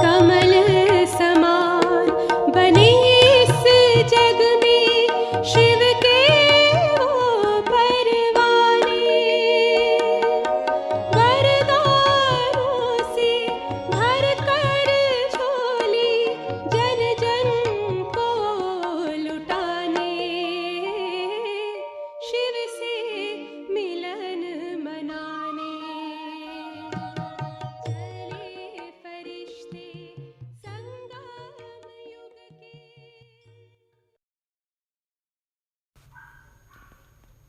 कमल समान बने इस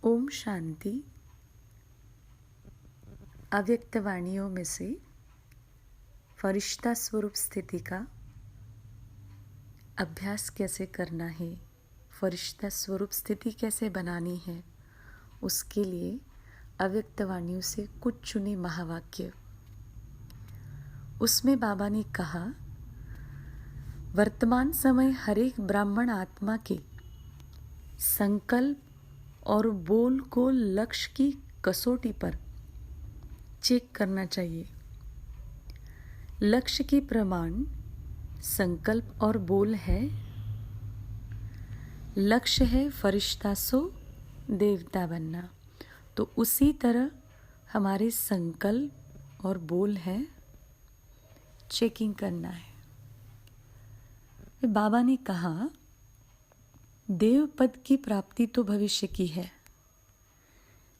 ओम शांति। अव्यक्त वाणियों में से फरिश्ता स्वरूप स्थिति का अभ्यास कैसे करना है, फरिश्ता स्वरूप स्थिति कैसे बनानी है, उसके लिए अव्यक्त वाणियों से कुछ चुने महावाक्य। उसमें बाबा ने कहा, वर्तमान समय हर एक ब्राह्मण आत्मा के संकल्प और बोल को लक्ष्य की कसौटी पर चेक करना चाहिए। लक्ष्य की प्रमाण संकल्प और बोल है। लक्ष्य है फरिश्ता सो देवता बनना, तो उसी तरह हमारे संकल्प और बोल है, चेकिंग करना है। बाबा ने कहा, देव पद की प्राप्ति तो भविष्य की है,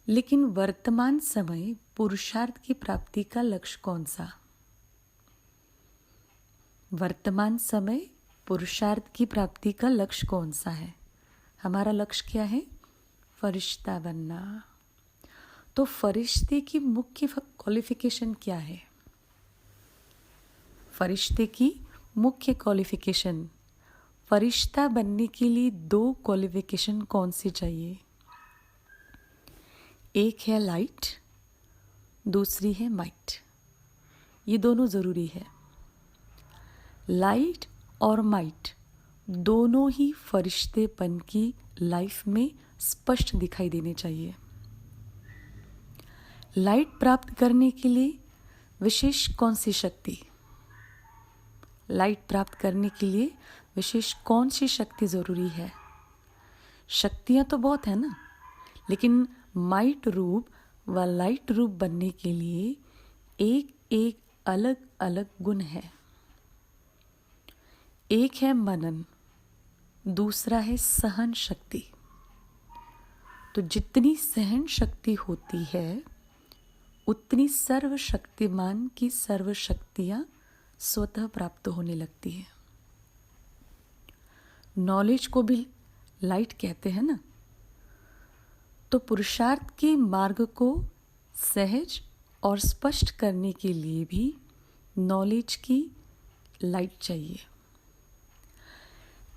लेकिन वर्तमान समय पुरुषार्थ की प्राप्ति का लक्ष्य कौन सा? वर्तमान समय पुरुषार्थ की प्राप्ति का लक्ष्य कौन सा है? हमारा लक्ष्य क्या है? फरिश्ता बनना। तो फरिश्ते की मुख्य क्वालिफिकेशन क्या है? फरिश्ते की मुख्य क्वालिफिकेशन, फरिश्ता बनने के लिए 2 क्वालिफिकेशन कौन सी चाहिए? एक है लाइट, दूसरी है माइट। ये दोनों ज़रूरी है। लाइट और माइट दोनों ही फरिश्तेपन की लाइफ में स्पष्ट दिखाई देने चाहिए। लाइट प्राप्त करने के लिए विशेष कौन सी शक्ति? लाइट प्राप्त करने के लिए विशेष कौन सी शक्ति ज़रूरी है? शक्तियाँ तो बहुत है ना, लेकिन माइट रूप व लाइट रूप बनने के लिए एक एक अलग अलग गुण है। एक है मनन, दूसरा है सहन शक्ति। तो जितनी सहन शक्ति होती है, उतनी सर्वशक्तिमान की सर्व शक्तियाँ स्वतः प्राप्त होने लगती है। नॉलेज को भी लाइट कहते हैं ना, तो पुरुषार्थ के मार्ग को सहज और स्पष्ट करने के लिए भी नॉलेज की लाइट चाहिए।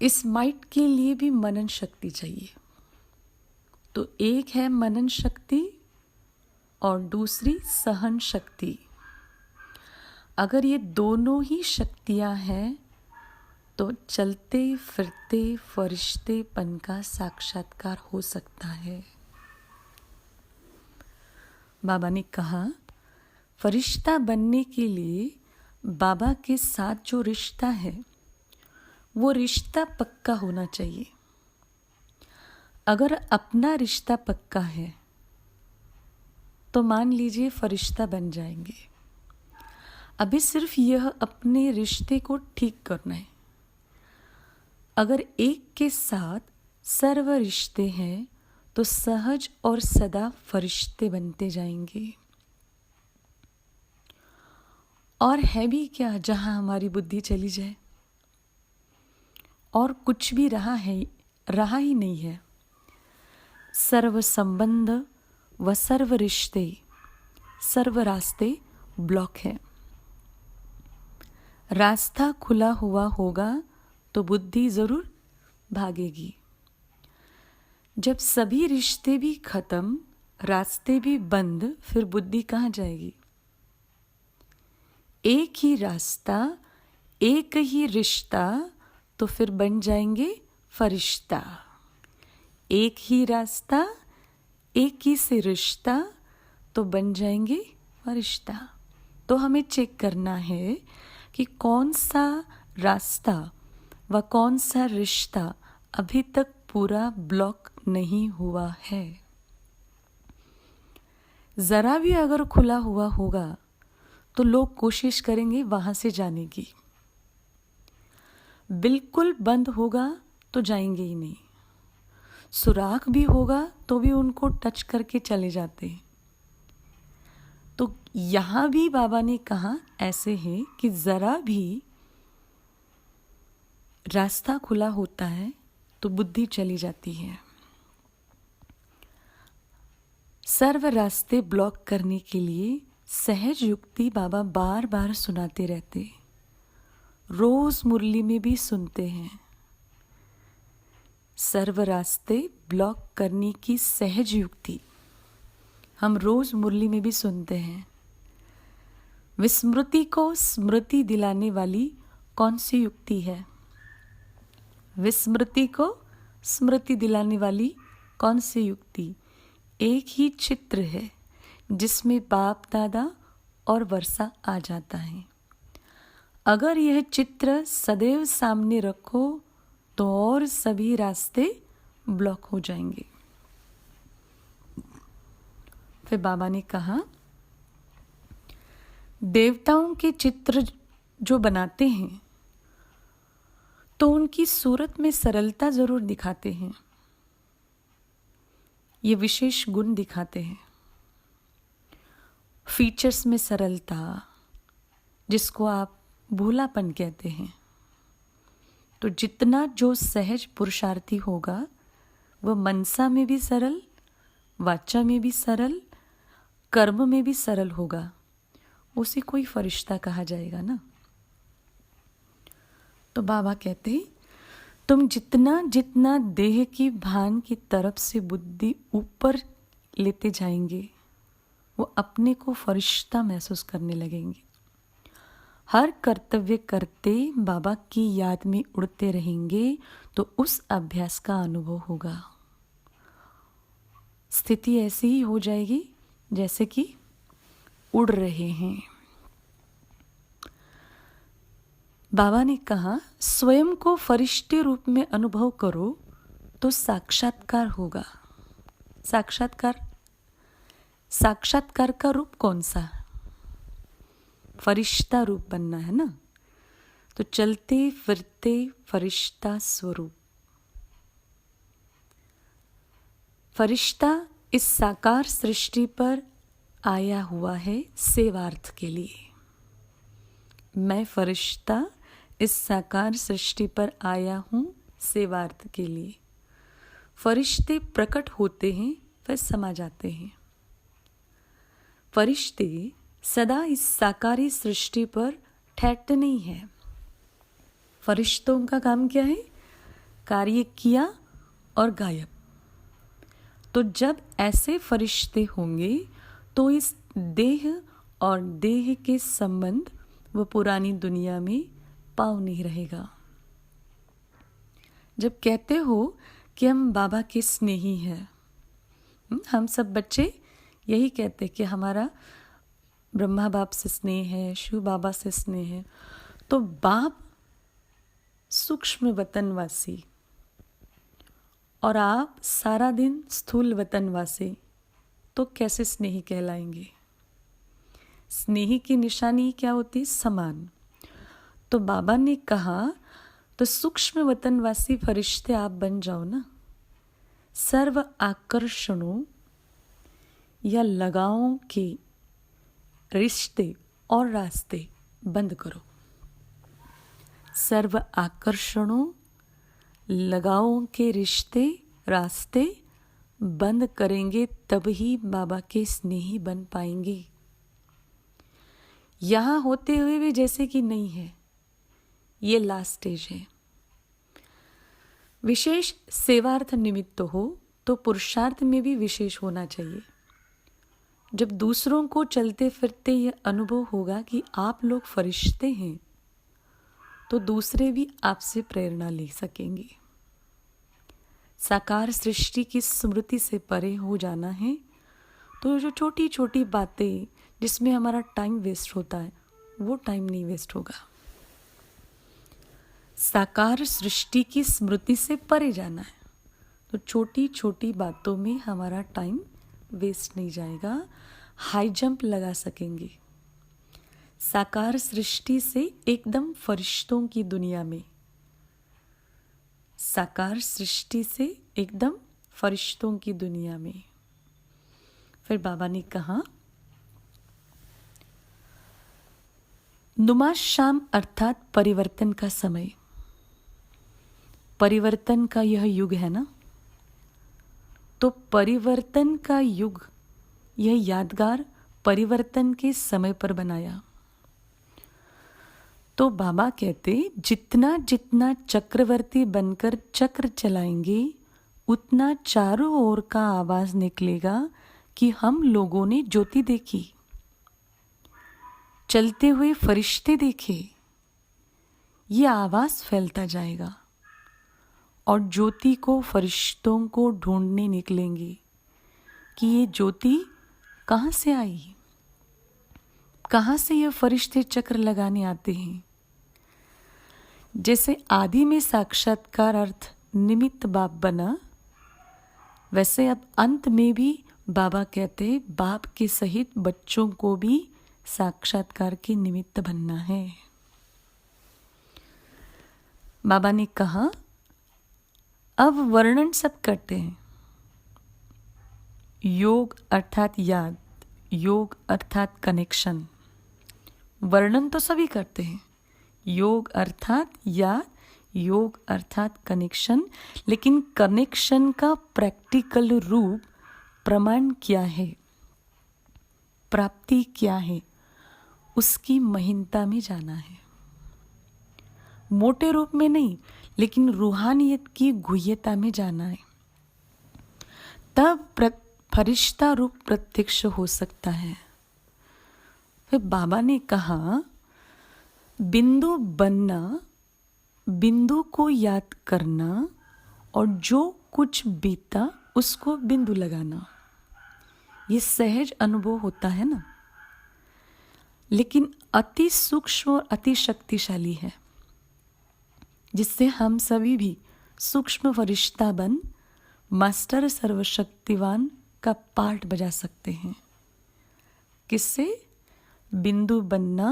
इस माइट के लिए भी मनन शक्ति चाहिए। तो एक है मनन शक्ति और दूसरी सहन शक्ति। अगर ये दोनों ही शक्तियां हैं तो चलते फिरते फरिश्तेपन का साक्षात्कार हो सकता है। बाबा ने कहा, फरिश्ता बनने के लिए बाबा के साथ जो रिश्ता है, वो रिश्ता पक्का होना चाहिए। अगर अपना रिश्ता पक्का है तो मान लीजिए फरिश्ता बन जाएंगे। अभी सिर्फ यह अपने रिश्ते को ठीक करना है। अगर एक के साथ सर्व रिश्ते हैं तो सहज और सदा फरिश्ते बनते जाएंगे। और है भी क्या जहां हमारी बुद्धि चली जाए? और कुछ भी रहा ही नहीं है। सर्व संबंध व सर्व रिश्ते, सर्व रास्ते ब्लॉक है। रास्ता खुला हुआ होगा तो बुद्धि जरूर भागेगी। जब सभी रिश्ते भी खत्म, रास्ते भी बंद, फिर बुद्धि कहाँ जाएगी? एक ही रास्ता, एक ही रिश्ता, तो फिर बन जाएंगे फरिश्ता। एक ही रास्ता, एक ही से रिश्ता, तो बन जाएंगे फरिश्ता। तो हमें चेक करना है कि कौन सा रास्ता व कौन सा रिश्ता अभी तक पूरा ब्लॉक नहीं हुआ है। जरा भी अगर खुला हुआ होगा तो लोग कोशिश करेंगे वहां से जाने की। बिल्कुल बंद होगा तो जाएंगे ही नहीं। सुराख भी होगा तो भी उनको टच करके चले जाते हैं। तो यहां भी बाबा ने कहा ऐसे है कि जरा भी रास्ता खुला होता है तो बुद्धि चली जाती है। सर्व रास्ते ब्लॉक करने के लिए सहज युक्ति बाबा बार बार सुनाते रहते, रोज मुरली में भी सुनते हैं। सर्व रास्ते ब्लॉक करने की सहज युक्ति हम रोज मुरली में भी सुनते हैं। विस्मृति को स्मृति दिलाने वाली कौन सी युक्ति है? विस्मृति को स्मृति दिलाने वाली कौन सी युक्ति? एक ही चित्र है जिसमें बाप दादा और वर्षा आ जाता है। अगर यह चित्र सदैव सामने रखो तो और सभी रास्ते ब्लॉक हो जाएंगे। फिर बाबा ने कहा, देवताओं के चित्र जो बनाते हैं तो उनकी सूरत में सरलता जरूर दिखाते हैं, ये विशेष गुण दिखाते हैं। फीचर्स में सरलता, जिसको आप भोलापन कहते हैं। तो जितना जो सहज पुरुषार्थी होगा वह मनसा में भी सरल, वाचा में भी सरल, कर्म में भी सरल होगा, उसे कोई फरिश्ता कहा जाएगा ना। तो बाबा कहते, तुम जितना जितना देह की भान की तरफ से बुद्धि ऊपर लेते जाएंगे वो अपने को फरिश्ता महसूस करने लगेंगे। हर कर्तव्य करते बाबा की याद में उड़ते रहेंगे तो उस अभ्यास का अनुभव होगा। स्थिति ऐसी ही हो जाएगी जैसे कि उड़ रहे हैं। बाबा ने कहा, स्वयं को फरिश्ते रूप में अनुभव करो तो साक्षात्कार होगा। साक्षात्कार का रूप कौन सा? फरिश्ता रूप बनना है ना। तो चलते फिरते फरिश्ता स्वरूप। फरिश्ता इस साकार सृष्टि पर आया हुआ है सेवार्थ के लिए। मैं फरिश्ता इस साकार सृष्टि पर आया हूँ सेवार्थ के लिए। फरिश्ते प्रकट होते हैं फिर समा जाते हैं। फरिश्ते सदा इस साकारी सृष्टि पर ठहरते नहीं है। फरिश्तों का काम क्या है? कार्य किया और गायब। तो जब ऐसे फरिश्ते होंगे तो इस देह और देह के संबंध वो पुरानी दुनिया में पाव नहीं रहेगा। जब कहते हो कि हम बाबा के स्नेही हैं, हम सब बच्चे यही कहते कि हमारा ब्रह्मा बाप से स्नेह है, शिव बाबा से स्नेह है। तो बाप सूक्ष्म वतनवासी और आप सारा दिन स्थूल वतनवासी, तो कैसे स्नेही कहलाएंगे? स्नेही की निशानी क्या होती? समान। तो बाबा ने कहा, तो सूक्ष्म वतनवासी फरिश्ते आप बन जाओ ना। सर्व आकर्षणों या लगावों के रिश्ते और रास्ते बंद करो। सर्व आकर्षणों, लगावों के रिश्ते, रास्ते बंद करेंगे तभी बाबा के स्नेही बन पाएंगे। यहाँ होते हुए भी जैसे कि नहीं है, ये लास्ट स्टेज है। विशेष सेवार्थ निमित्त हो तो पुरुषार्थ में भी विशेष होना चाहिए। जब दूसरों को चलते फिरते यह अनुभव होगा कि आप लोग फरिश्ते हैं तो दूसरे भी आपसे प्रेरणा ले सकेंगे। साकार सृष्टि की स्मृति से परे हो जाना है तो जो छोटी छोटी बातें जिसमें हमारा टाइम वेस्ट होता है वो टाइम नहीं वेस्ट होगा। साकार सृष्टि की स्मृति से परे जाना है तो छोटी छोटी बातों में हमारा टाइम वेस्ट नहीं जाएगा, हाई जंप लगा सकेंगे। साकार सृष्टि से एकदम फरिश्तों की दुनिया में, साकार सृष्टि से एकदम फरिश्तों की दुनिया में। फिर बाबा ने कहा, नुमा शाम अर्थात परिवर्तन का समय। परिवर्तन का यह युग है ना। तो परिवर्तन का युग यह यादगार परिवर्तन के समय पर बनाया। तो बाबा कहते, जितना जितना चक्रवर्ती बनकर चक्र चलाएंगे उतना चारों ओर का आवाज निकलेगा कि हम लोगों ने ज्योति देखी, चलते हुए फरिश्ते देखे। ये आवाज फैलता जाएगा और ज्योति को फरिश्तों को ढूंढने निकलेंगे कि ये ज्योति कहाँ से आई, कहाँ से ये फरिश्ते चक्र लगाने आते हैं। जैसे आदि में साक्षात्कार अर्थ निमित्त बाप बना, वैसे अब अंत में भी बाबा कहते बाप के सहित बच्चों को भी साक्षात्कार के निमित्त बनना है। बाबा ने कहा अब वर्णन सब करते हैं। योग अर्थात याद, योग अर्थात कनेक्शन। वर्णन तो सभी करते हैं, योग अर्थात याद, योग अर्थात कनेक्शन। लेकिन कनेक्शन का प्रैक्टिकल रूप, प्रमाण क्या है, प्राप्ति क्या है, उसकी महीनता में जाना है। मोटे रूप में नहीं, लेकिन रूहानियत की गुह्यता में जाना है। तब फरिश्ता रूप प्रत्यक्ष हो सकता है। फिर बाबा ने कहा बिंदु बनना, बिंदु को याद करना और जो कुछ बीता उसको बिंदु लगाना, ये सहज अनुभव होता है ना, लेकिन अति सूक्ष्म और अति शक्तिशाली है, जिससे हम सभी भी सूक्ष्म फरिश्ता बन मास्टर सर्वशक्तिवान का पार्ट बजा सकते हैं। किससे? बिंदु बनना,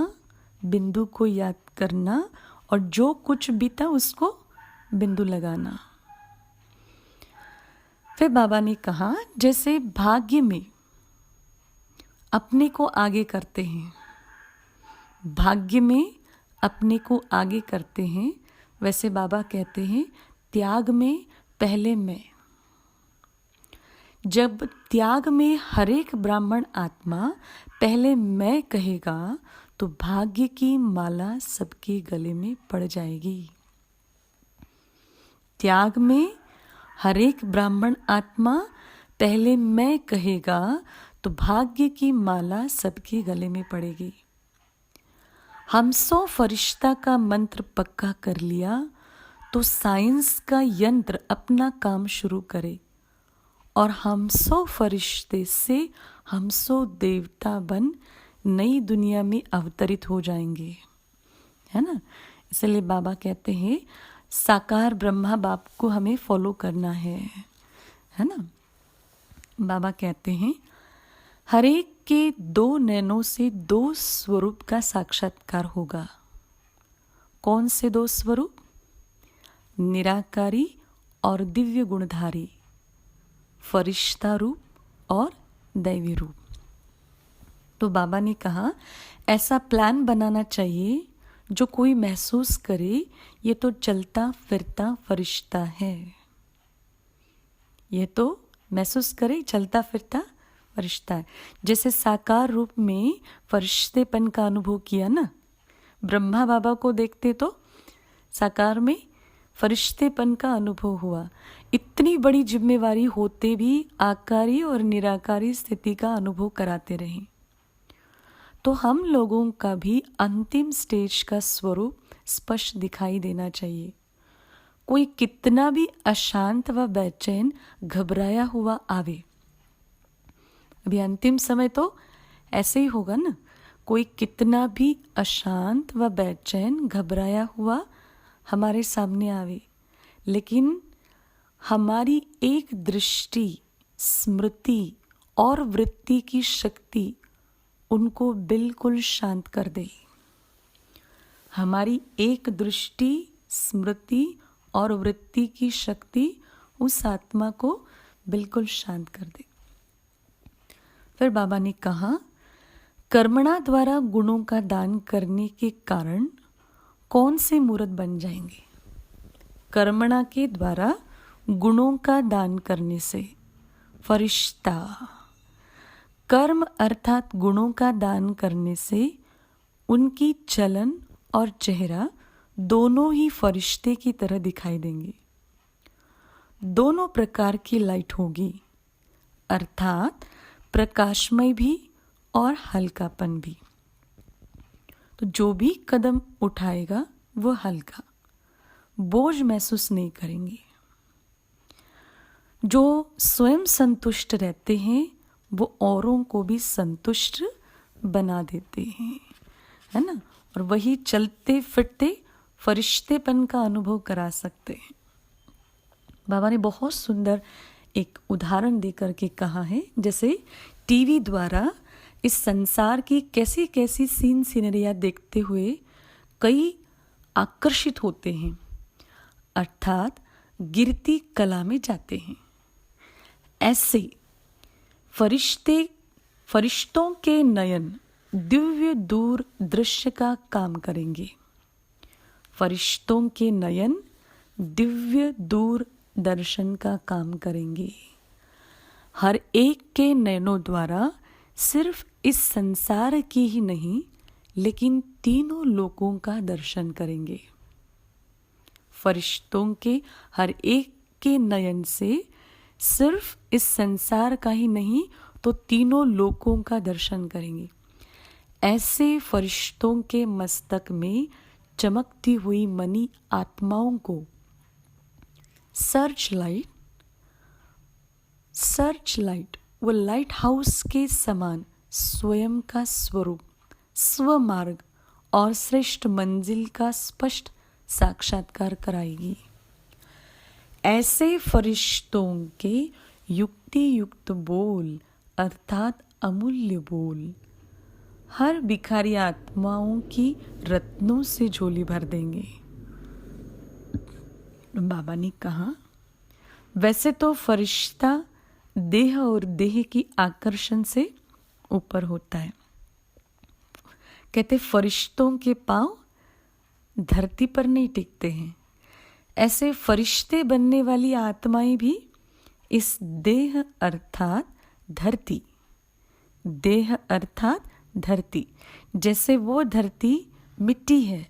बिंदु को याद करना और जो कुछ बीता उसको बिंदु लगाना। फिर बाबा ने कहा जैसे भाग्य में अपने को आगे करते हैं, भाग्य में अपने को आगे करते हैं, वैसे बाबा कहते हैं त्याग में पहले मैं। जब त्याग में हर एक ब्राह्मण आत्मा पहले मैं कहेगा तो भाग्य की माला सबके गले में पड़ जाएगी। त्याग में हर एक ब्राह्मण आत्मा पहले मैं कहेगा तो भाग्य की माला सबके गले में पड़ेगी। हम 100 फरिश्ता का मंत्र पक्का कर लिया तो साइंस का यंत्र अपना काम शुरू करे और हम 100 फरिश्ते से हम 100 देवता बन नई दुनिया में अवतरित हो जाएंगे, है ना। इसलिए बाबा कहते हैं साकार ब्रह्मा बाप को हमें फॉलो करना है ना। बाबा कहते हैं हर एक के 2 नैनों से 2 स्वरूप का साक्षात्कार होगा। कौन से 2 स्वरूप? निराकारी और दिव्य गुणधारी, फरिश्ता रूप और दैवी रूप। तो बाबा ने कहा ऐसा प्लान बनाना चाहिए जो कोई महसूस करे ये तो चलता फिरता फरिश्ता है। ये तो महसूस करे चलता फिरता फरिश्ता है। जैसे साकार रूप में फरिश्तेपन का अनुभव किया ना, ब्रह्मा बाबा को देखते तो साकार में फरिश्तेपन का अनुभव हुआ। इतनी बड़ी जिम्मेवारी होते भी आकारी और निराकारी स्थिति का अनुभव कराते रहे। तो हम लोगों का भी अंतिम स्टेज का स्वरूप स्पष्ट दिखाई देना चाहिए। कोई कितना भी अशांत व बेचैन घबराया हुआ आवे, अभी अंतिम समय तो ऐसे ही होगा ना, कोई कितना भी अशांत व बेचैन घबराया हुआ हमारे सामने आवे, लेकिन हमारी एक दृष्टि, स्मृति और वृत्ति की शक्ति उनको बिल्कुल शांत कर दे। हमारी एक दृष्टि, स्मृति और वृत्ति की शक्ति उस आत्मा को बिल्कुल शांत कर दे। फिर बाबा ने कहा कर्मणा द्वारा गुणों का दान करने के कारण कौन से मूर्त बन जाएंगे? कर्मणा के द्वारा गुणों का दान करने से फरिश्ता, कर्म अर्थात गुणों का दान करने से उनकी चलन और चेहरा दोनों ही फरिश्ते की तरह दिखाई देंगे। दोनों प्रकार की लाइट होगी, अर्थात प्रकाशमय भी और हल्कापन भी। तो जो भी कदम उठाएगा वो हल्का, बोझ महसूस नहीं करेंगे। जो स्वयं संतुष्ट रहते हैं वो औरों को भी संतुष्ट बना देते हैं, है ना। और वही चलते फिरते फरिश्तेपन का अनुभव करा सकते हैं। बाबा ने बहुत सुंदर एक उदाहरण देकर के कहा है, जैसे टीवी द्वारा इस संसार की कैसी कैसी सीन सीनरियाँ देखते हुए कई आकर्षित होते हैं, अर्थात गिरती कला में जाते हैं। ऐसे फरिश्तों के नयन दिव्य दूर दृश्य का काम करेंगे। फरिश्तों के नयन दिव्य दूर दर्शन का काम करेंगे। हर एक के नयनों द्वारा सिर्फ इस संसार की ही नहीं लेकिन तीनों लोकों का दर्शन करेंगे। फरिश्तों के हर एक के नयन से सिर्फ इस संसार का ही नहीं तो तीनों लोकों का दर्शन करेंगे। ऐसे फरिश्तों के मस्तक में चमकती हुई मनी आत्माओं को सर्च लाइट वो लाइट हाउस के समान स्वयं का स्वरूप, स्वमार्ग और श्रेष्ठ मंजिल का स्पष्ट साक्षात्कार कराएगी। ऐसे फरिश्तों के युक्ति युक्त बोल अर्थात अमूल्य बोल हर भिखारी आत्माओं की रत्नों से झोली भर देंगे। बाबा ने कहा, वैसे तो फरिश्ता देह और देह की आकर्षण से ऊपर होता है। कहते फरिश्तों के पांव धरती पर नहीं टिकते हैं। ऐसे फरिश्ते बनने वाली आत्माएं भी इस देह अर्थात धरती, जैसे वो धरती मिट्टी है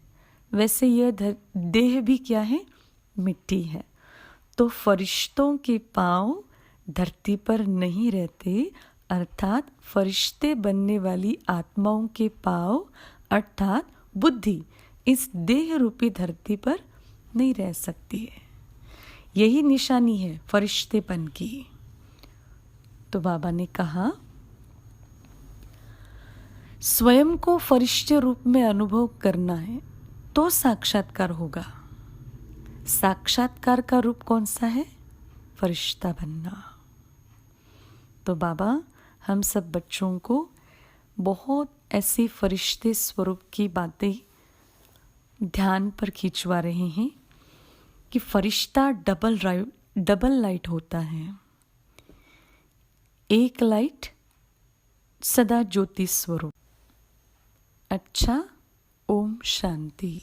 वैसे यह देह भी क्या है, मिट्टी है। तो फरिश्तों के पांव धरती पर नहीं रहते, अर्थात फरिश्ते बनने वाली आत्माओं के पांव अर्थात बुद्धि इस देह रूपी धरती पर नहीं रह सकती है। यही निशानी है फरिश्तेपन की। तो बाबा ने कहा, स्वयं को फरिश्ते रूप में अनुभव करना है तो साक्षात्कार होगा। साक्षात्कार का रूप कौन सा है? फरिश्ता बनना। तो बाबा हम सब बच्चों को बहुत ऐसी फरिश्ते स्वरूप की बातें ध्यान पर खिंचवा रहे हैं कि फरिश्ता डबल लाइट होता है। एक लाइट सदा ज्योति स्वरूप। अच्छा, ओम शांति।